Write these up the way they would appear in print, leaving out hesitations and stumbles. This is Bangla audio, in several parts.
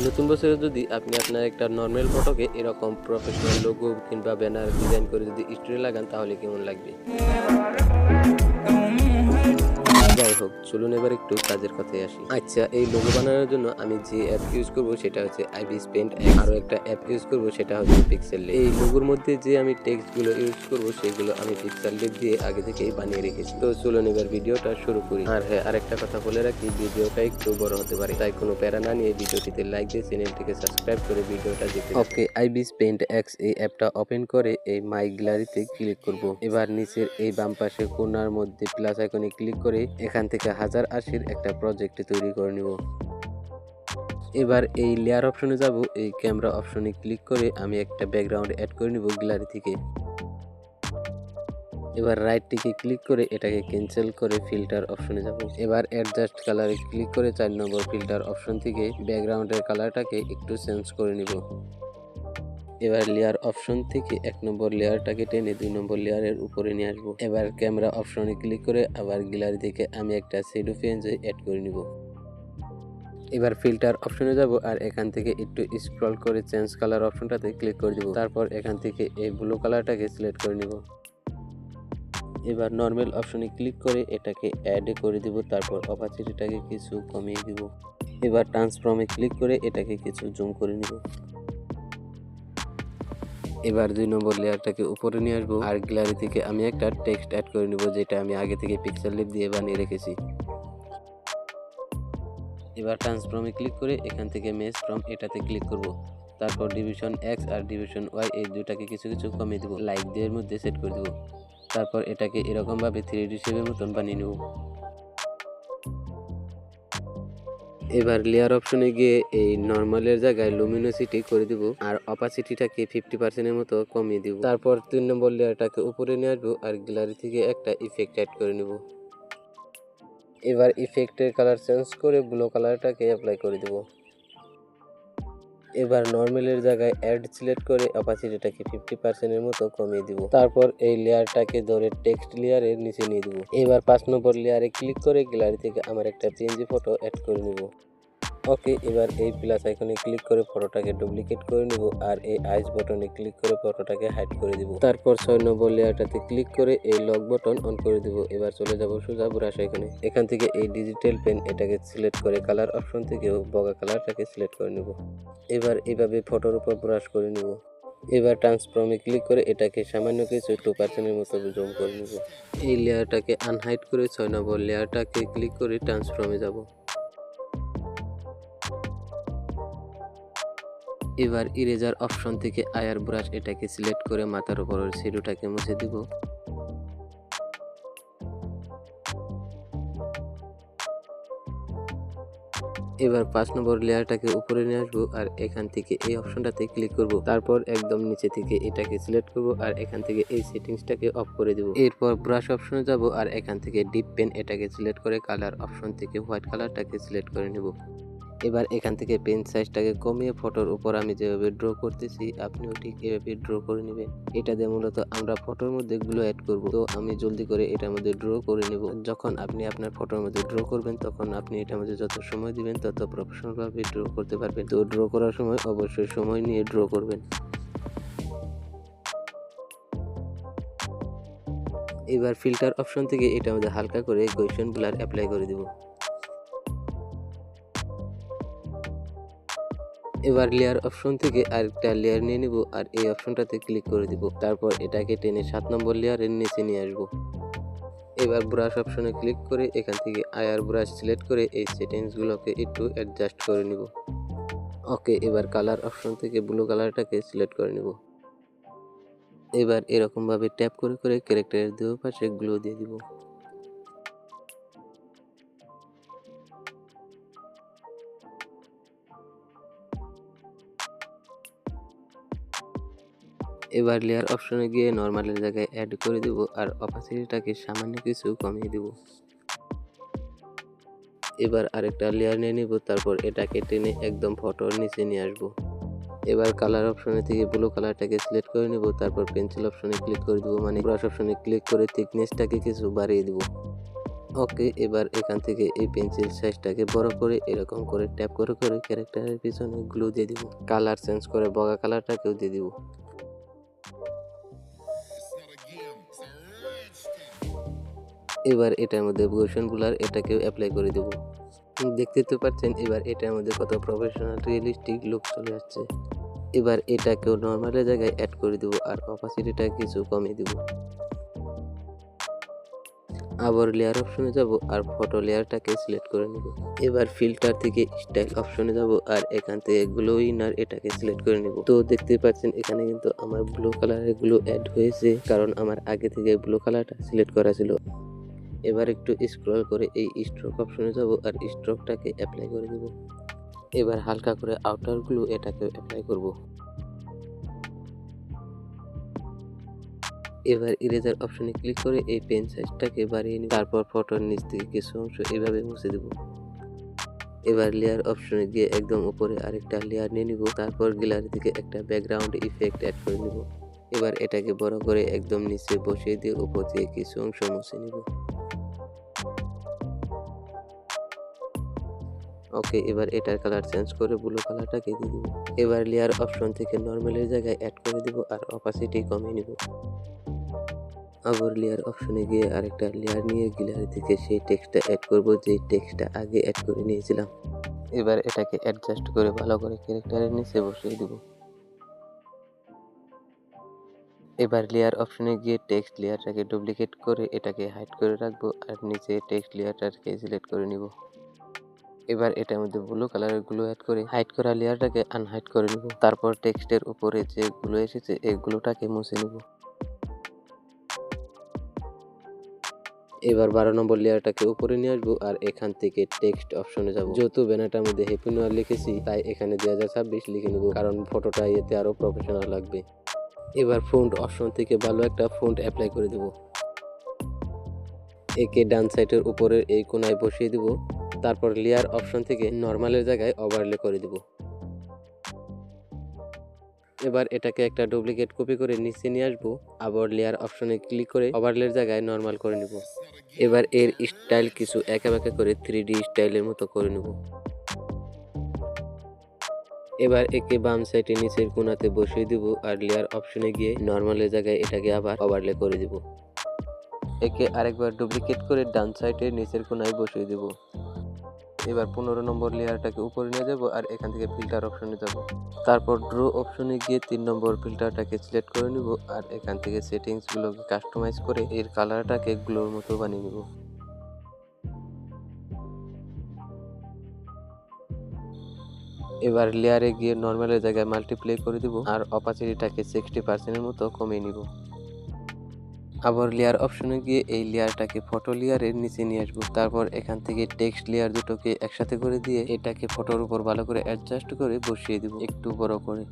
নতুন বছরে যদি আপনি আপনার একটা নর্মাল ফটোকে এরকম প্রফেশনাল লোগো কিংবা ব্যানার ডিজাইন করে যদি স্টোরি লাগান তাহলে কেমন লাগবে। যাই হোক, চলুন এবার একটু কাজের কথায় আসি। আচ্ছা, এই লোগো বানানোর জন্য আমি যে অ্যাপ ইউজ করব সেটা হচ্ছে আইবিস পেইন্ট। আরো একটা অ্যাপ ইউজ করব সেটা হচ্ছে পিক্সেল লেপ। এই লোগোর মধ্যে যে আমি টেক্সট গুলো ইউজ করব সেগুলো আমি পিক্সেল লেপ দিয়ে আগে থেকেই বানিয়ে রেখেছি। তো চলুন এবার ভিডিওটা শুরু করি। আর হ্যাঁ, আরেকটা কথা বলে রাখি, ভিডিওটা একটু বড় হতে পারে, তাই কোনো প্যারা না নিয়ে ভিডিওটিতে লাইক দিয়ে চ্যানেলটিকে সাবস্ক্রাইব করে ভিডিওটা দেখতে। ওকে, আইবিস পেইন্ট এক্স এই অ্যাপটা ওপেন করে এই মাই গ্যালারিতে ক্লিক করব। এবার নিচের এই বাম পাশে কোণার মধ্যে প্লাস আইকনে ক্লিক করে এখান থেকে 1080 একটা প্রজেক্ট তৈরি করে নিব। এবার এই লেয়ার অপশনে যাব, এই ক্যামেরা অপশনে ক্লিক করে আমি একটা ব্যাকগ্রাউন্ড অ্যাড করে নিব গ্যালারি থেকে। এবার রাইট টিকে ক্লিক করে এটাকে ক্যান্সেল করে ফিল্টার অপশনে যাব। এবার অ্যাডজাস্ট কালারে ক্লিক করে 4 নম্বর ফিল্টার অপশন থেকে ব্যাকগ্রাউন্ডের কালারটাকে একটু চেঞ্জ করে নিব। এবার লেয়ার অপশন থেকে 1 নম্বর লেয়ারটাকে টেনে 2 নম্বর লেয়ারের উপরে নিয়ে আসবো। এবার ক্যামেরা অপশনে ক্লিক করে আবার গ্যালারি থেকে আমি একটা শ্যাডো পেন্সিল অ্যাড করে নিব। এবার ফিল্টার অপশনে যাব আর এখান থেকে একটু স্ক্রল করে চেঞ্জ কালার অপশনটাতে ক্লিক করে দিব। তারপর এখান থেকে এই ব্লু কালারটাকে সিলেক্ট করে নিব। এবার নরমাল অপশনে ক্লিক করে এটাকে অ্যাড করে দিব। তারপর অপাসিটিটাকে কিছু কমিয়ে দিব। এবার ট্রান্সফর্মে ক্লিক করে এটাকে কিছু জুম করে নিব। এবার 2 নম্বর লেয়ারটাকে উপরে নিয়ে আসবো আর গ্যালারি থেকে আমি একটা টেক্সট অ্যাড করে নিব, যেটা আমি আগে থেকে পিক্সেল লেপ দিয়ে বানিয়ে রেখেছি। এবার ট্রান্সফর্মে ক্লিক করে এখান থেকে মেশ ফ্রম এটাতে ক্লিক করব। তারপর ডিভিশন এক্স আর ডিভিশন ওয়াই এই দুটাকে কিছু কিছু কমিয়ে দেবো, লাইক দিয়ে এর মধ্যে সেট করে দেবো। তারপর এটাকে এরকমভাবে 3D শেপের মতন বানিয়ে নেব। এবার লেয়ার অপশনে গিয়ে এই নরমালের জায়গায় লুমিনোসিটি করে দিব আর অপাসিটিটাকে 50% এর মতো কমিয়ে দিব। তারপর 3 নম্বর লেয়ারটাকে উপরে নিয়ে আসবো আর গ্যালারি থেকে একটা ইফেক্ট অ্যাড করে নেব। এবার ইফেক্টের কালার চেঞ্জ করে ব্লু কালারটাকে অ্যাপ্লাই করে দেব। এবার নরমালের জায়গায় অ্যাড সিলেক্ট করে অপাসিটিটাকে 50% এর মতো কমিয়ে দিব। তারপর এই লেয়ারটাকে ধরে টেক্সট লেয়ারের নিচে নিয়ে দিব। এবার 5 নম্বর লেয়ারে ক্লিক করে গ্যালারি থেকে আমার একটা পিএনজি ফটো অ্যাড করে নিব। ওকে, এবার এই প্লাস আইকনে ক্লিক করে ফটোটাকে ডুপ্লিকেট করে নিব আর এই আইস বাটনে ক্লিক করে ফটোটাকে হাইড করে দিব। তারপর 6 নম্বর লেয়ারটাতে ক্লিক করে এই লক বাটন অন করে দিব। এবার চলে যাব সোজা ব্রাশ আইকনে। এখান থেকে এই ডিজিটাল পেন এটাকে সিলেক্ট করে কালার অপশন থেকে বগা কালারটাকে সিলেক্ট করে নিব। এবার এইভাবে ফটোর উপর ব্রাশ করে নিব। এবার ট্রান্সফর্মে ক্লিক করে এটাকে সামান্য কিছু 2% এর মতো জুম করে নিব। এই লেয়ারটাকে আনহাইড করে 6 নম্বর লেয়ারটাকে ক্লিক করে ট্রান্সফর্মে যাব। এবার ইরেজার অপশন থেকে আয়ার ব্রাশ এটাকে সিলেক্ট করে মাথার উপরের শ্যাডোটাকে মুছে দিব। এবার 5 নম্বর লেয়ারটাকে উপরে নিয়ে আসবো আর এখান থেকে এই অপশনটাতে ক্লিক করব। তারপর একদম নিচে থেকে এটাকে সিলেক্ট করব আর এখান থেকে এই সেটিংসটাকে অফ করে দেব। এরপর ব্রাশ অপশনে যাব আর এখান থেকে ডিপ পেন এটাকে সিলেক্ট করে কালার অপশন থেকে হোয়াইট কালারটাকে সিলেক্ট করে নেব। এবার এখান থেকে পেন সাইজটাকে কমিয়ে ফটোর উপর আমি যেভাবে ড্র করতেছি আপনিও ঠিক এভাবে ড্র করে নেবেন। এটা দিয়ে মূলত আমরা ফটোর মধ্যে গ্লো অ্যাড করব। তো আমি জলদি করে এটার মধ্যে ড্র করে নেব। যখন আপনি আপনার ফটোর মধ্যে ড্র করবেন তখন আপনি এটার মধ্যে যত সময় দিবেন তত প্রফেশনাল ভাবে ড্র করতে পারবেন। তো ড্র করার সময় অবশ্যই সময় নিয়ে ড্র করবেন। এবার ফিল্টার অপশন থেকে এটার মধ্যে হালকা করে গৌসিয়ান ব্লার অ্যাপ্লাই করে দিব। এবার লেয়ার অপশন থেকে আরেকটা লেয়ার নিয়ে নিব আর এই অপশনটাতে ক্লিক করে দিব। তারপর এটাকে টেনে 7 নম্বর লেয়ারের নিচে নিয়ে আসব। এবার ব্রাশ অপশনে ক্লিক করে এখান থেকে আয়ার ব্রাশ সিলেক্ট করে এই সেটিংসগুলোকে একটু অ্যাডজাস্ট করে নিব। ওকে, এবার কালার অপশন থেকে ব্লু কালারটাকে সিলেক্ট করে নিব। এবার এরকম ভাবে ট্যাপ করে করে ক্যারেক্টারের দুই পাশে গ্লো দিয়ে দিব। এবার লেয়ার অপশনে গিয়ে নরমালের জায়গায় অ্যাড করে দিব আর অপাসিটিটাকে সামান্য কিছু কমিয়ে দিব। এবার আরেকটা লেয়ার নিয়ে নিব, তারপর এটাকে টেনে একদম ফটোর নিচে নিয়ে আসব। এবার কালার অপশনে থেকে ব্লু কালারটাকে সিলেক্ট করে নিব। তারপর পেন্সিল অপশনে ক্লিক করে দিব, মানে ব্রাশ অপশনে ক্লিক করে থিকনেসটাকে কিছু বাড়িয়ে দিব। ওকে, এবার এখান থেকে এই পেন্সিল সাইজটাকে বড় করে এরকম করে ট্যাপ করে করে ক্যারেক্টারের পিছনে গ্লু দিয়ে দিব। কালার চেঞ্জ করে বগা কালারটাকেও দিয়ে দিব। এবার এটার মধ্যে মোশন ব্লার এটাকেও অ্যাপ্লাই করে দেব। দেখতে তো পাচ্ছেন এবার এটার মধ্যে কত প্রফেশনাল রিয়েলিস্টিক লুক চলে আসছে। এবার এটাকেও নর্মালের জায়গায় অ্যাড করে দেব আর অপাসিটিটা কিছু কমিয়ে দেব। আবার লেয়ার অপশনে যাব আর ফটো লেয়ারটাকে সিলেক্ট করে নেব। এবার ফিল্টার থেকে স্টাইল অপশনে যাব আর এখান থেকে গ্লো ইনার এটাকে সিলেক্ট করে নেব। তো দেখতে পাচ্ছেন এখানে কিন্তু আমার ব্লু কালারের গ্লো অ্যাড হয়েছে, কারণ আমার আগে থেকে ব্লু কালারটা সিলেক্ট করা ছিল। এবার একটু স্ক্রল করে এই স্ট্রোক অপশনে যাব আর স্ট্রোকটাকে অ্যাপ্লাই করে দেব। এবার হালকা করে আউটার গ্লু এটাকে অ্যাপ্লাই করব। এবার ইরেজার অপশনে ক্লিক করে এই পেন সাইজটাকে বাড়িয়ে নিই। তারপর ফটোর নিচ থেকে কিছু অংশ এভাবে মুছে দেব। এবার লেয়ার অপশনে গিয়ে একদম উপরে আরেকটা লেয়ার নিয়ে নিব। তারপর গ্যালারি থেকে একটা ব্যাকগ্রাউন্ড ইফেক্ট অ্যাড করে নিব। এবার এটাকে বড় করে একদম নিচে বসিয়ে দিয়ে উপর দিয়ে কিছু অংশ মুছে নিব। ওকে, এবার এটার কালার চেঞ্জ করে ব্লু কালারটাকে দিয়ে দিব। এবার লেয়ার অপশন থেকে নর্মালের জায়গায় অ্যাড করে দিব আর অপাসিটি কমিয়ে নিব। আবার লেয়ার অপশনে গিয়ে আরেকটা লেয়ার নিয়ে গ্যালারি থেকে সেই টেক্সটটা অ্যাড করব যেই টেক্সটটা আগে অ্যাড করে নিয়েছিলাম। এবার এটাকে অ্যাডজাস্ট করে ভালো করে ক্যারেক্টারের নিচে বসিয়ে দিব। এবার লেয়ার অপশনে গিয়ে টেক্সট লেয়ারটাকে ডুপ্লিকেট করে এটাকে হাইড করে রাখবো আর নিচে টেক্সট লেয়ারটাকে সিলেক্ট করে নিব। এবার এটার মধ্যে ব্লু কালারের গ্লু অ্যাড করে হাইড করা লেয়ারটাকে আনহাইড করে নিব। তারপর টেক্সটের উপরে যে গ্লু এসেছে এই গ্লুটাকে মুছে নিব। এবার 12 নম্বর লেয়ারটাকে উপরে নিয়ে আসবো আর এখান থেকে টেক্সট অপশনে যাব। যেহেতু ব্যানারটার মধ্যে হ্যাপি নিউ ইয়ার লিখেছি তাই এখানে 2026 লিখে নেব, কারণ ফটোটা এতে আরো প্রফেশনাল লাগবে। এবার ফন্ট অপশন থেকে ভালো একটা ফন্ট অ্যাপ্লাই করে দেব। একে ডান সাইডের উপরের এই কোনায় বসিয়ে দিব। তারপর লেয়ার অপশন থেকে নর্মালের জায়গায় ওভারলে করে দিব। এবার এটাকে একটা ডুপ্লিকেট কপি করে নিচে নিয়ে আসবো। আবার লেয়ার অপশনে ক্লিক করে ওভারলের জায়গায় নর্মাল করে নিব। এবার এর স্টাইল কিছু একা বেঁকা করে 3D স্টাইলের মতো করে নেব। এবার একে বাম সাইডে নিচের কোণাতে বসিয়ে দিব আর লেয়ার অপশনে গিয়ে নর্মালের জায়গায় এটাকে আবার ওভারলে করে দিব। একে আরেকবার ডুপ্লিকেট করে ডান সাইডের নিচের কোণায় বসিয়ে দিব। এবার 15 নম্বর লেয়ারটাকে উপরে নিয়ে যাব আর এখান থেকে ফিল্টার অপশনে যাব। তারপর ড্র অপশনে গিয়ে 3 নম্বর ফিল্টারটাকে সিলেক্ট করে নিব আর এখান থেকে সেটিংসগুলোকে কাস্টমাইজ করে এর কালারটাকে গ্লোর মতো বানিয়ে নিব। এবার লেয়ারে গিয়ে নর্মালের জায়গায় মাল্টিপ্লাই করে দিব আর অপাসিটিটাকে 60% মতো কমিয়ে নিব। আবার লেয়ার অপশনে গিয়ে এই লেয়ারটাকে ফটো লেয়ারের নিচে নিয়ে আসবো। তারপর এখান থেকে টেক্সট লেয়ার দুটোকে একসাথে করে দিয়ে এটাকে ফটোর উপর ভালো করে অ্যাডজাস্ট করে বসিয়ে দিব একটু বড় করে।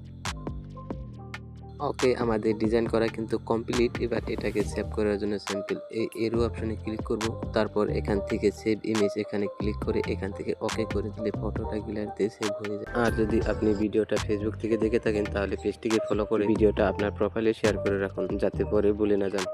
ওকে, আমাদের ডিজাইন করা কিন্তু কমপ্লিট। এবার এটাকে সেভ করার জন্য স্যাম্পল এই এরো অপশনে ক্লিক করব। তারপর এখান থেকে সেভ ইমেজ এখানে ক্লিক করে এখান থেকে ওকে করে দিলে ফটোটা গ্যালারিতে সেভ হয়ে যায়। আর যদি আপনি ভিডিওটা ফেসবুক থেকে দেখে থাকেন তাহলে পেজটিকে ফলো করে ভিডিওটা আপনার প্রোফাইলে শেয়ার করে রাখুন, যাতে পরে ভুলে না যান।